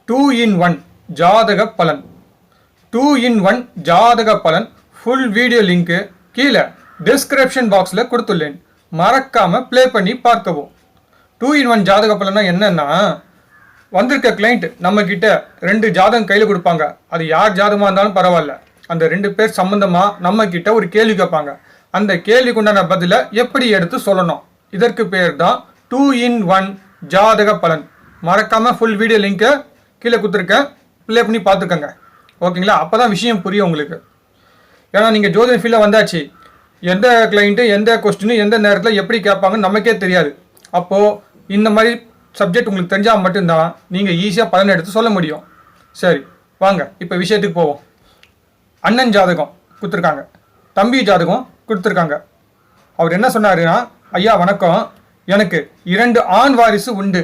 2 in 1 ஜாதக பலன் 2 in 1 ஜாதக பலன் ஃபுல் வீடியோ லிங்க் கீழே டிஸ்கிரிப்ஷன் பாக்ஸில் கொடுத்துள்ளேன். மறக்காம ப்ளே பண்ணி பார்க்கவும். 2 in 1 ஜாதக பலன்னா என்னன்னா, வந்திருக்க கிளைண்ட் நம்ம கிட்ட 2 ஜாதகம் கையில் கொடுப்பாங்க. அது யார் ஜாதகமாக இருந்தாலும் பரவாயில்ல. அந்த 2 பேர் சம்பந்தமா நம்ம கிட்ட ஒரு கேள்வி கேட்பாங்க. அந்த கேள்விக்கு உண்டான பதிலை எப்படி எடுத்து சொல்லணும், இதற்கு பேர் தான் 2 in 1 ஜாதக பலன். மறக்காம ஃபுல் வீடியோ லிங்கை கீழே கொடுத்துருக்கேன், ப்ளே பண்ணி பார்த்துக்கோங்க. ஓகேங்களா? அப்போ தான் விஷயம் புரியும் உங்களுக்கு. ஏன்னா நீங்கள் ஜோதிட ஃபீல்டில் வந்தாச்சு, எந்த கிளைண்ட்டு எந்த கொஸ்டின் எந்த நேரத்தில் எப்படி கேட்பாங்கன்னு நமக்கே தெரியாது. அப்போது இந்த மாதிரி சப்ஜெக்ட் உங்களுக்கு தெரிஞ்சால் மட்டும்தான் நீங்கள் ஈஸியாக பலன் எடுத்து சொல்ல முடியும். சரி வாங்க இப்போ விஷயத்துக்கு போவோம். அண்ணன் ஜாதகம் கொடுத்துருக்காங்க, தம்பி ஜாதகம் கொடுத்துருக்காங்க. அவர் என்ன சொன்னாருன்னா, ஐயா வணக்கம், எனக்கு 2 ஆண் வாரிசு உண்டு.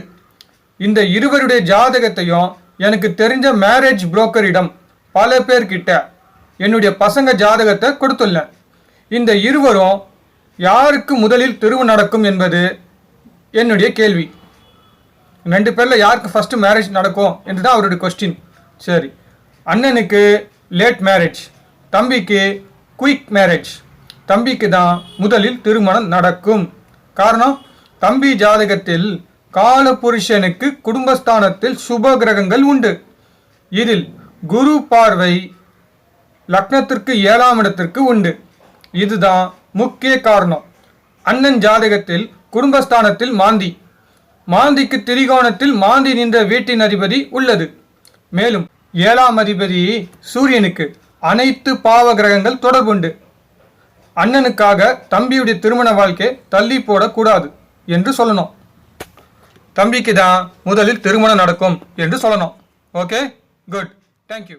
இந்த இருவருடைய ஜாதகத்தையும் எனக்கு தெரிஞ்ச மேரேஜ் புரோக்கரிடம் பல பேர்கிட்ட என்னுடைய பசங்க ஜாதகத்தை கொடுத்துள்ளேன். இந்த இருவரும் யாருக்கு முதலில் திருமணம் நடக்கும் என்பது என்னுடைய கேள்வி. 2 பேரில் யாருக்கு ஃபஸ்ட்டு மேரேஜ் நடக்கும் என்று தான் அவருடைய கொஸ்டின். சரி, அண்ணனுக்கு லேட் மேரேஜ், தம்பிக்கு குயிக் மேரேஜ். தம்பிக்கு தான் முதலில் திருமணம் நடக்கும். காரணம், தம்பி ஜாதகத்தில் காலபுருஷனுக்கு குடும்பஸ்தானத்தில் சுப கிரகங்கள் உண்டு. இதில் குரு பார்வை லக்னத்திற்கு 7ஆம் இடத்திற்கு உண்டு. இதுதான் முக்கிய காரணம். அண்ணன் ஜாதகத்தில் குடும்பஸ்தானத்தில் மாந்தி, மாந்திக்கு திரிகோணத்தில் மாந்தி நின்ற வீட்டின் அதிபதி உள்ளது. மேலும் 7ஆம் அதிபதி சூரியனுக்கு அனைத்து பாவ கிரகங்கள் தொடர்புண்டு. அண்ணனுக்காக தம்பியுடைய திருமண வாழ்க்கை தள்ளி போடக்கூடாது என்று சொல்லணும். தம்பிக்கு தான் முதலில் திருமணம் நடக்கும் என்று சொல்லணும். Okay, good, thank you.